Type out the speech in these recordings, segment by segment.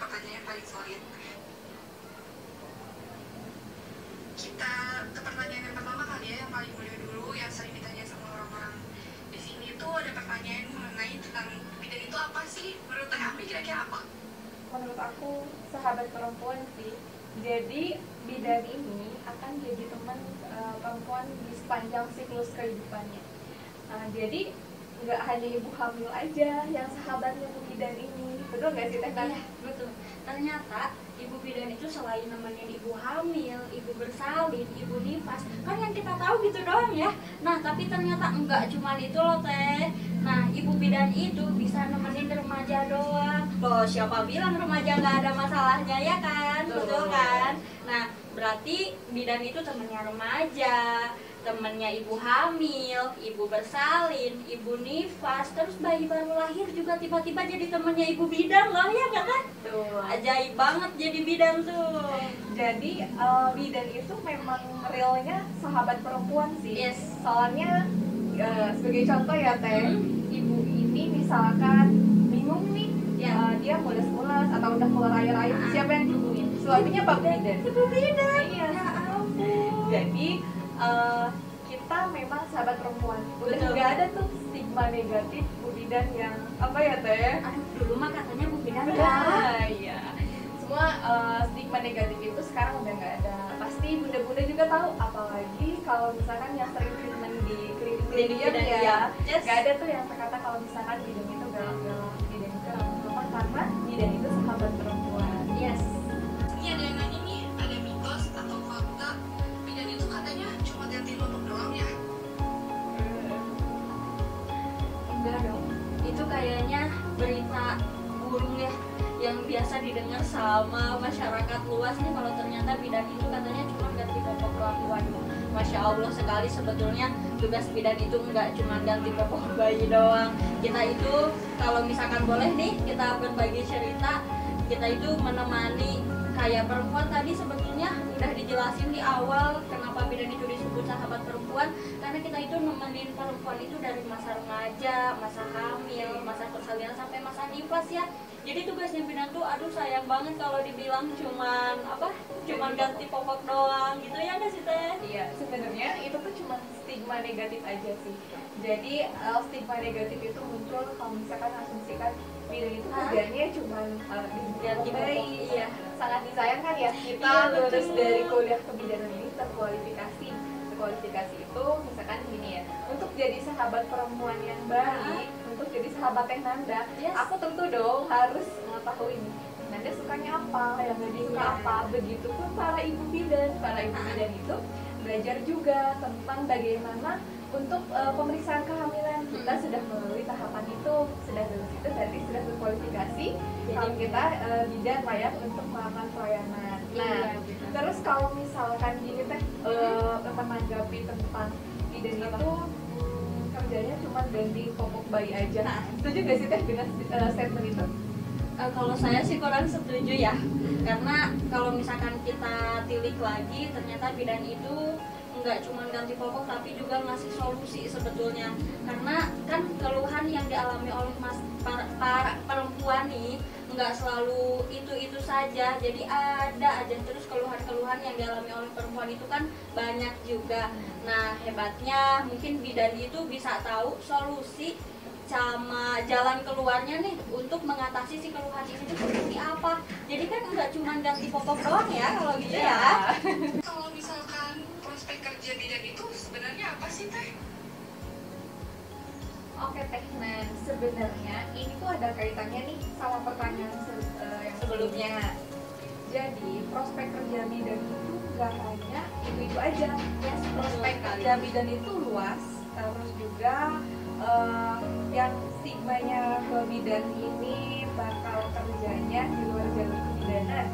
pertanyaan yang paling solid. Kita ke pertanyaan yang pertama kali ya, yang paling mulia dulu, yang sering ditanya sama orang-orang di sini tuh ada pertanyaan mengenai tentang bidan itu apa sih? Menurut Teh Ami kira-kira apa? Menurut aku sahabat perempuan sih. Jadi bidan ini akan jadi teman perempuan di sepanjang siklus kehidupannya. Jadi nggak hanya ibu hamil aja yang sahabatnya Bu bidan ini, betul nggak sih Teh? Iya, betul. Ternyata ibu bidan itu selain nemenin ibu hamil, ibu bersalin, ibu nifas, kan yang kita tahu gitu doang ya. Nah, tapi ternyata enggak cuma itu loh Teh. Nah, ibu bidan itu bisa nemenin remaja doang. Loh, siapa bilang remaja nggak ada masalahnya ya kan? Betul kan? Nah, berarti bidan itu temennya remaja, temennya ibu hamil, ibu bersalin, ibu nifas, terus bayi baru lahir juga tiba-tiba jadi temennya ibu bidan loh ya nggak kan? Tuh. Ajaib banget jadi bidan tuh. Jadi bidan itu memang realnya sahabat perempuan sih. Yes. Soalnya sebagai contoh ya Teh, ibu ini misalkan bingung nih, dia mules-mules atau udah keluar air-air, siapa yang dihubungin? Suaminya Pak bidan. Ibu bidan. Iya. Ya ampun. Jadi kita memang sahabat perempuan. Udah Betul. nggak ada tuh stigma negatif Bu bidan yang apa ya Teh? Aduh, dulu mah katanya bu bidan Iya. Semua stigma negatif itu sekarang udah nggak ada. Pasti bunda-bunda juga tahu, apalagi kalau misalkan yang sering treatment di klinik bidan, ya. iya. Yes. Nggak ada tuh yang berkata kalau misalkan bidan itu galak-galak, bidan itu ramah-ramah, karena bidan itu sahabat perempuan. Yes. Ini ada yang nanya nih, ada mitos atau fakta bidan itu katanya cuma ganti popok doang ya? Enggak dong. Itu kayaknya berita burung ya yang biasa didengar sama masyarakat luas nih, kalau ternyata bidan itu katanya cuma ganti popok doang. Waduh, Masya Allah sekali. Sebetulnya tugas bidan itu enggak cuma ganti popok bayi doang. Kita itu kalau misalkan boleh nih kita berbagi cerita, kita itu menemani kayak perempuan tadi. Sebetulnya udah dijelasin di awal kenapa bidan itu disebut sahabat perempuan, karena kita itu nemenin perempuan itu dari masa remaja, masa hamil, masa persalinan sampai masa nifas ya. Jadi tugasnya bidan tuh aduh sayang banget kalau dibilang cuman ganti popok doang gitu ya nggak sih Teh? Iya, sebenarnya itu tuh cuma stigma negatif aja sih. Jadi stigma negatif itu muncul kalau misalkan asumsikan bidan itu kerjanya cuma Ganti bayi. popok. Iya, sangat disayangkan ya kita Iya, lulus betul. dari kuliah kebidanan ini terkualifikasi. Terkualifikasi itu misalkan gini ya, untuk jadi sahabat perempuan yang baik, untuk jadi sahabat yang Nanda, Yes. aku tentu dong harus mengetahui nih, Nanda sukanya apa, yang Nanda suka Iya. apa. Begitupun para ibu bidan. Para ibu bidan itu belajar juga tentang bagaimana untuk pemeriksaan kehamilan. Kita sudah melalui tahapan itu, sudah lulus itu, berarti sudah berkualifikasi. Kalau kita bidan layak untuk melakukan pelayanan. Nah, Iya, betul. terus kalau misalkan gini Teh, menanggapi tentang bidan itu kerjanya cuma ganti popok bayi aja. Nah. Setuju gak sih Teh dengan statement itu? Kalau saya sih kurang setuju ya, karena kalau misalkan kita tilik lagi, ternyata bidan itu nggak cuma ganti popok tapi juga ngasih solusi sebetulnya. Karena kan keluhan yang dialami oleh para perempuan nih nggak selalu itu saja, jadi ada aja terus keluhan-keluhan yang dialami oleh perempuan itu kan banyak juga. Nah hebatnya mungkin bidan itu bisa tahu solusi sama jalan keluarnya nih untuk mengatasi si keluhan ini tuh seperti apa. Jadi kan nggak cuma ganti popok doang ya kalau gitu ya. Kalau misalkan prospek kerja bidan itu sebenarnya apa sih Teh? Oke Teh, nah sebenarnya ini tuh ada kaitannya nih sama pertanyaan yang sebelumnya. Jadi prospek kerja bidan itu nggak hanya itu aja. Yes, Prospek kerja bidan itu luas, terus juga yang stigmanya ke bidan ini bakal kerjanya di luar jalur kebidanan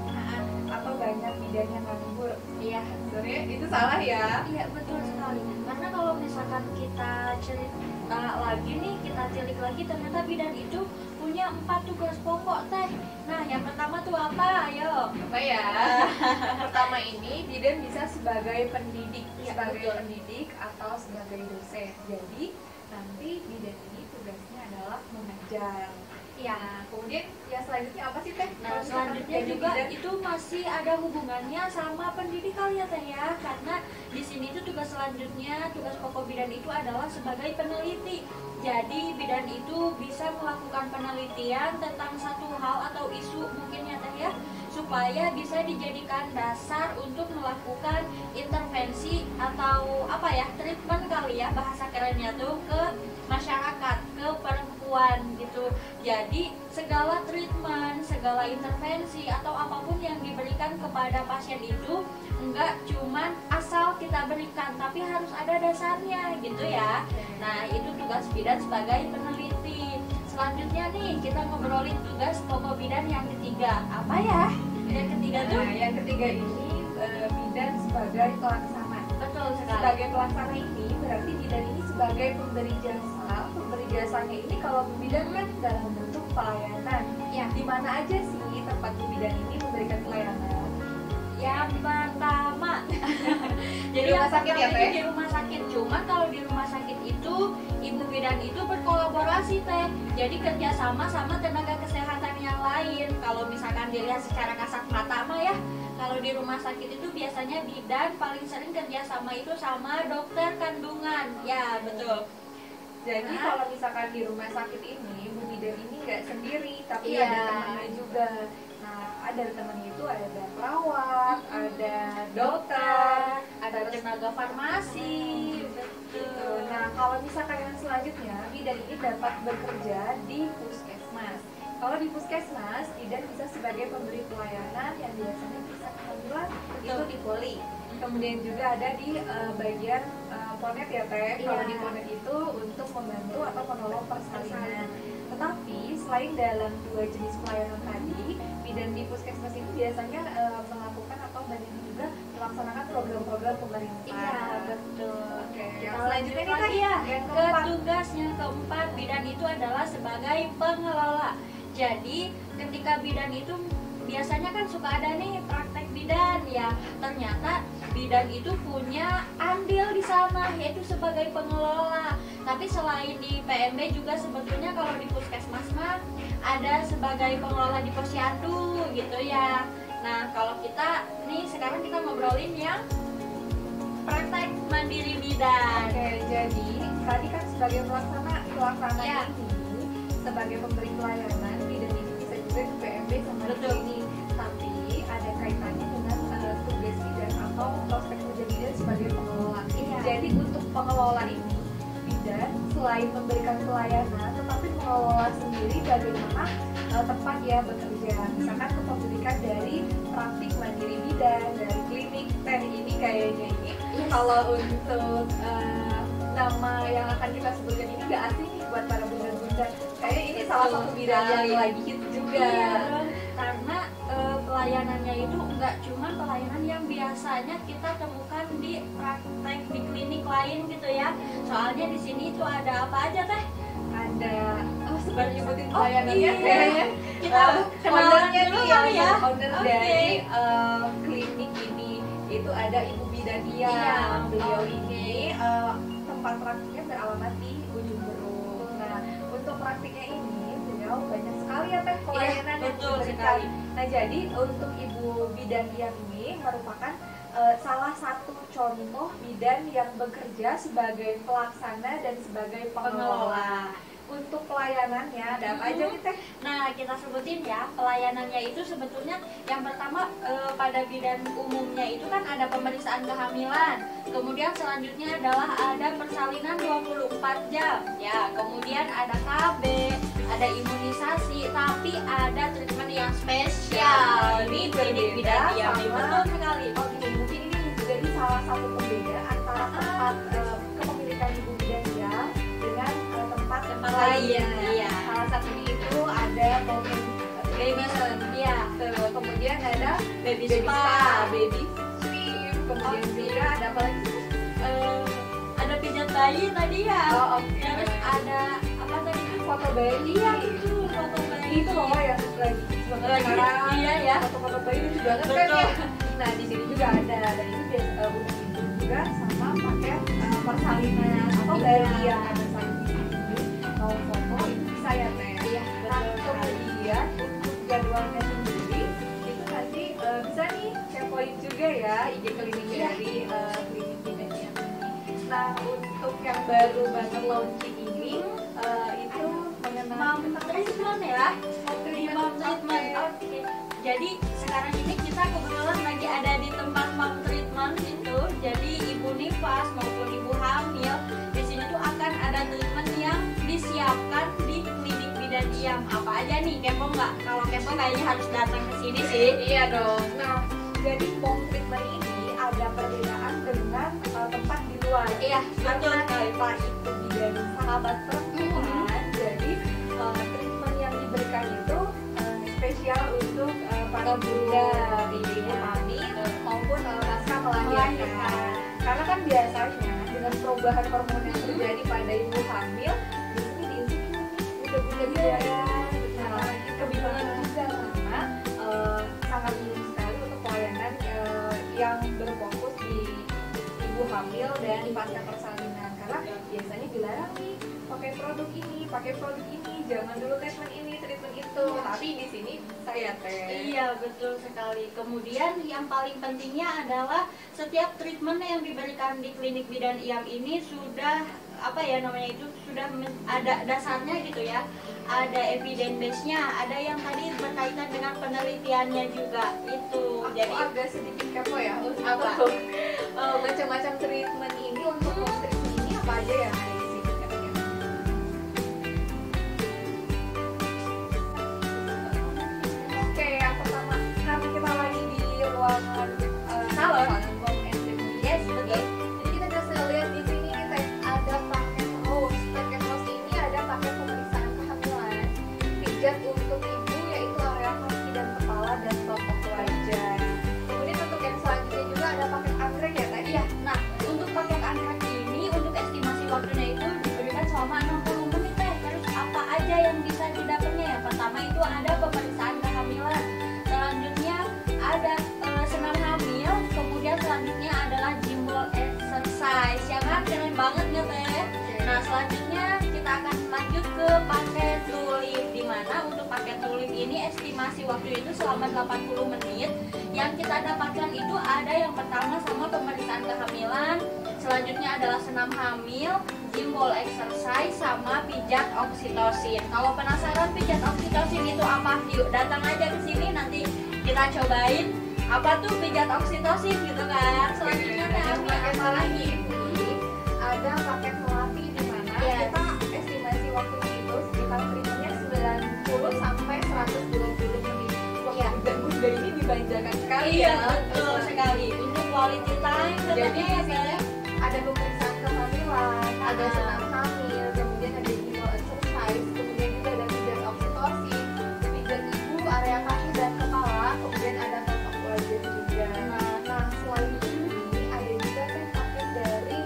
atau banyak bidan yang nganggur. Iya. Sebenarnya itu salah ya. Iya betul sekali. Karena kalau misalkan kita cerita lagi nih, kita tilik lagi, ternyata bidan itu punya 4 tugas pokok Teh. Nah yang pertama tuh apa? Ayo. Apa ya? Pertama ini bidan bisa sebagai pendidik, Iya, sebagai betul. pendidik atau sebagai dosen. Jadi nanti bidan ini tugasnya adalah mengajar. Ya, kemudian yang selanjutnya apa sih Teh? Nah, Kalau misalkan selanjutnya jadi juga bidan? itu masih ada hubungannya sama pendidikan ya Teh ya, karena di sini itu tugas selanjutnya, tugas pokok bidan itu adalah sebagai peneliti. Jadi bidan itu bisa melakukan penelitian tentang satu hal atau isu mungkin ya Teh ya, supaya bisa dijadikan dasar untuk melakukan intervensi atau apa ya, treatment kali ya bahasa kerennya tuh ke masyarakat, ke perempuan gitu. Jadi segala treatment, segala intervensi atau apapun yang diberikan kepada pasien itu enggak cuman asal kita berikan, tapi harus ada dasarnya gitu ya. Nah, itu tugas bidan sebagai peneliti. Selanjutnya nih kita ngobrolin tugas pokok bidan yang ketiga. Apa ya? Yang ketiga tuh? Nah, yang ketiga ini bidan sebagai pelaksana. Betul sekali. Sebagai pelaksana ini berarti bidan ini sebagai pemberi jasa. Pemberi jasanya ini kalau bidan kan dalam bentuk pelayanan. Ya. Di mana aja sih tempat bidan ini memberikan pelayanan? Yang pertama jadi Di rumah yang sakit ya, pertama Teh? itu di rumah sakit. Cuman kalau di rumah sakit itu ibu bidan itu berkolaborasi Teh, jadi kerjasama sama tenaga kesehatan yang lain. Kalau misalkan dilihat secara kasat mata mah ya, kalau di rumah sakit itu biasanya bidan paling sering kerjasama itu sama dokter kandungan. Ya betul. Jadi Nah. kalau misalkan di rumah sakit ini, Bu bidan ini nggak sendiri, tapi Iya. ada temannya juga. Nah, ada temannya itu ada perawat, ada dokter, ada tenaga farmasi. gitu. Betul. Nah, kalau misalkan yang selanjutnya, bidan ini dapat bekerja di puskesmas. Kalau di puskesmas, bidan bisa sebagai pemberi pelayanan yang biasanya bisa kehamilan itu di poli. Kemudian juga ada di bagian ponet ya Teh. Kalau Iya. di ponet itu untuk membantu atau menolong persalinan. Tetapi selain dalam dua jenis pelayanan tadi, bidan di puskesmas itu biasanya melakukan atau banyak juga melaksanakan program-program pemerintah. Iya betul. Oke, yang Yang selanjutnya nih, lagi Teh, ya, yang ke keempat. tugasnya keempat bidan itu adalah sebagai pengelola. Jadi ketika bidan itu biasanya kan suka ada nih praktek bidan ya, ternyata bidan itu punya andil di sana yaitu sebagai pengelola. Tapi selain di PMB juga sebetulnya kalau di puskesmas mah ada sebagai pengelola di posyandu gitu ya. Nah kalau kita nih sekarang kita ngobrolin yang praktek mandiri bidan. Oke, jadi tadi kan sebagai pelaksana Ya. ini sebagai pemberi pelayanan, bidan ini bisa juga di PMB sama di Betul. klinik. Tapi ada kaitannya dengan tugas bidan atau prospek kerja bidan sebagai pengelola. Iya. Jadi untuk pengelola ini, bidan selain memberikan pelayanan, tetapi mengelola sendiri bagaimana tempat ya bekerja. Misalkan kepemilikan dari praktik mandiri bidan, dari klinik. Teh ini kayaknya ini kalau untuk nama yang akan kita sebutkan ini gak asing nih buat para bunda-bunda. Kayaknya ini salah satu bidang yang lagi hit juga. Iya, karena pelayanannya itu enggak cuma pelayanan yang biasanya kita temukan di praktek di klinik lain gitu ya. Soalnya di sini itu ada apa aja Teh? Ada sebenarnya nyebutin Oh, pelayanannya iya. kayaknya. Kita kenalan ownernya dulu nih kali ya. owner Oke. dari klinik ini itu ada Ibu Bidadia. Iya, Beliau oke. ini tempat praktiknya beralamat di Ujung Berung. Nah, untuk praktiknya ini beliau banyak sekali ya Teh pelayanan yang betul diberikan. sekali. Nah, jadi untuk Ibu Bidadia ini merupakan salah satu contoh bidan yang bekerja sebagai pelaksana dan sebagai pengelola. Untuk pelayanannya ada apa aja nih Teh? Nah, kita sebutin ya, pelayanannya itu sebetulnya yang pertama pada bidan umumnya itu kan ada pemeriksaan kehamilan. Kemudian selanjutnya adalah ada persalinan 24 jam. Ya, kemudian ada KB, ada imunisasi, tapi ada treatment yang spesial. Ini klinik bidan diam. Betul sekali. Oke, mungkin ini menjadi salah satu pembeda antara tempat kepemilikan Ibu Bidadia dengan tempat lain. lainnya. Iya. Salah satunya itu ada Moment Baby Mason, iya. kemudian ada Baby Baby Spa. Baby Swim, kemudian Oke. juga ada apa lagi? Ada pijat bayi tadi ya. Oh, oke. Terus ada apa tadi? Foto bayi. Iya betul, foto bayi. Itu loh yang lagi banget Lagi, sekarang. iya ya. Foto-foto bayi lucu banget kan Betul. ya. Nah, di sini juga ada dan itu biasa juga sama paket persalinan atau Iya. bayi yang ada salinan ini mau foto itu bisa ya Teh. Iya, Nah, betul. favorit juga ya IG klinik dari klinik bidan ini. Nah untuk yang baru banget launching ini itu mengenai Mom treatment ya. Mom treatment. Oke. Oke. Jadi sekarang ini kita kebetulan lagi ada di tempat mom treatment itu. Jadi ibu nifas maupun ibu hamil di sini tuh akan ada treatment yang disiapkan di klinik bidan IAM. Apa aja nih? Kepo nggak? Kalau kepo kayaknya harus datang ke sini sih. Iya dong. Nah jadi home treatment ini ada perbedaan dengan tempat di luar. Iya, betul Karena sekali. kita itu bidan sahabat perempuan, jadi treatment yang diberikan itu spesial untuk para bunda, ibu hamil maupun pasca melahirkan. Karena kan biasanya dengan perubahan hormon yang terjadi pada ibu hamil, biasanya diisi bunda-bunda bidan. Nah, kebingungan juga karena sangat minim sekali untuk pelayanan yang berfokus di ibu hamil dan pasca persalinan. Karena biasanya dilarang nih pakai produk ini, jangan dulu treatment ini, treatment itu. Tapi di sini saya Iya, betul sekali. Kemudian yang paling pentingnya adalah setiap treatment yang diberikan di klinik bidan IAM ini sudah sudah ada dasarnya gitu ya. Ada evidence base-nya, ada yang tadi berkaitan dengan penelitiannya juga itu. Jadi agak sedikit kepo ya untuk Apa? macam-macam treatment ini, untuk home treatment ini apa aja ya di sini katanya? Oke, yang pertama karena kita lagi di ruangan salon home and treatment. Yes, betul. Jadi kita bisa lihat di sini ada paket host. Paket host ini ada paket pemeriksaan kehamilan, pijat untuk ibu yaitu area kaki dan kepala dan kelompok wajah. Kemudian untuk yang selanjutnya juga ada paket anggrek ya tadi. Iya, nah untuk paket anggrek ini untuk estimasi waktunya itu diberikan selama 60 menit ya. Terus apa aja yang bisa didapatnya? Yang pertama itu ada pemeriksaan kehamilan. Selanjutnya ada senam hamil. Kemudian selanjutnya adalah gym ball exercise. Ya kan keren banget nggak teh? Nah selanjutnya kita akan lanjut ke paket tulip, di mana untuk paket tulip ini estimasi waktu itu selama 80 menit. Yang kita dapatkan itu ada yang pertama sama pemeriksaan kehamilan, selanjutnya adalah senam hamil, gym ball exercise, sama pijat oksitosin. Kalau penasaran pijat oksitosin itu apa? Yuk datang aja ke sini, nanti kita cobain apa tuh pijat oksitosin gitu kan. Selanjutnya apa lagi? Ada paket melati di mana Yes. kita estimasi waktunya itu sekitar treatmentnya 90 sampai 120 menit. Iya. Bunda ini dimanjakan sekali Iya, ya. betul sekali. Untuk quality time Jadi katanya di ya, sini Teh? ada pemeriksaan kehamilan, ada Ah. senam hamil, kemudian ada gymnal exercise, kemudian juga ada pijat oksitosin, pijat ibu, area kaki dan kepala, kemudian ada kelompok wajah juga. Nah selain ini ada juga kan paket dari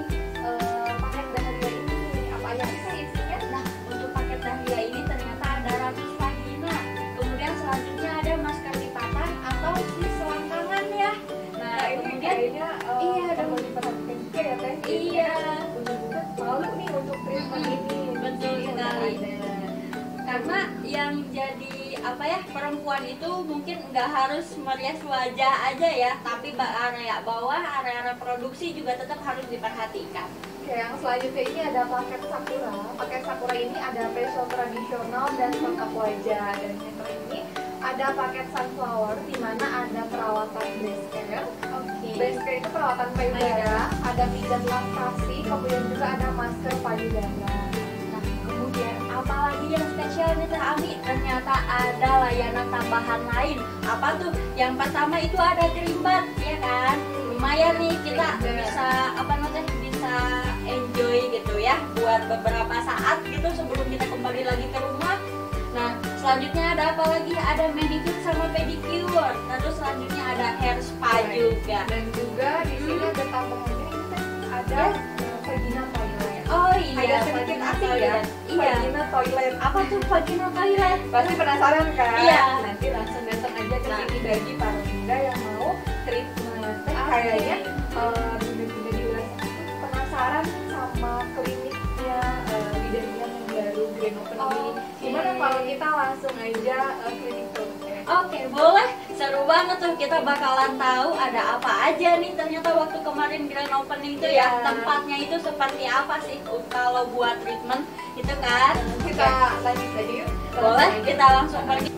paket dahlia ini. Apa aja sih isinya? Nah, untuk paket dahlia ini ternyata ada ratus vagina. Kemudian selanjutnya ada masker lipatan atau si selangkangan ya. Nah, Ini kemudian kayaknya iya, perlu diperhatikan juga ya Teh. Iya. Bunda-bunda malu nih untuk treatment ini. Betul Ini udah sekali. ada. karena yang jadi perempuan itu mungkin nggak harus merias wajah aja ya, tapi area bawah, area reproduksi juga tetap harus diperhatikan. Oke, yang selanjutnya ini ada paket sakura. Paket sakura ini ada facial tradisional dan make up wajah. Dan yang ini ada paket sunflower di mana ada perawatan base care. Base care itu perawatan payudara, ada pijat laktasi, kemudian juga ada masker payudara. Nah, kemudian apalagi yang spesial nih Teh Ami? Ternyata ada layanan tambahan lain. Apa tuh? Yang pertama itu ada kerimbat, ya kan? Lumayan nih kita bisa bisa enjoy gitu ya buat beberapa saat gitu sebelum kita kembali lagi ke rumah. Nah, selanjutnya ada apa lagi? Ada manicure sama pedicure. Terus selanjutnya ada hair spa juga. Dan juga di sini ada tambahannya ini kan ada vagina toilet. Oh iya, Agak sedikit vagina asing ya. toilet. Iya. Vagina toilet. Apa tuh vagina toilet? Pasti penasaran kan? Iya. Nanti langsung datang aja ke Nah. sini bagi para bunda yang mau treatment. Kayaknya bunda-bunda di luar sana tuh penasaran sama kliniknya bidan yang baru grand opening ini. Gimana kalau kita langsung aja klinik tuh? Oke, boleh. Seru banget tuh, kita bakalan tahu ada apa aja nih ternyata waktu kemarin grand opening tuh ya. Iya. Tempatnya itu seperti apa sih kalau buat treatment itu kan. Kita lanjut aja yuk. Boleh, kita langsung pergi.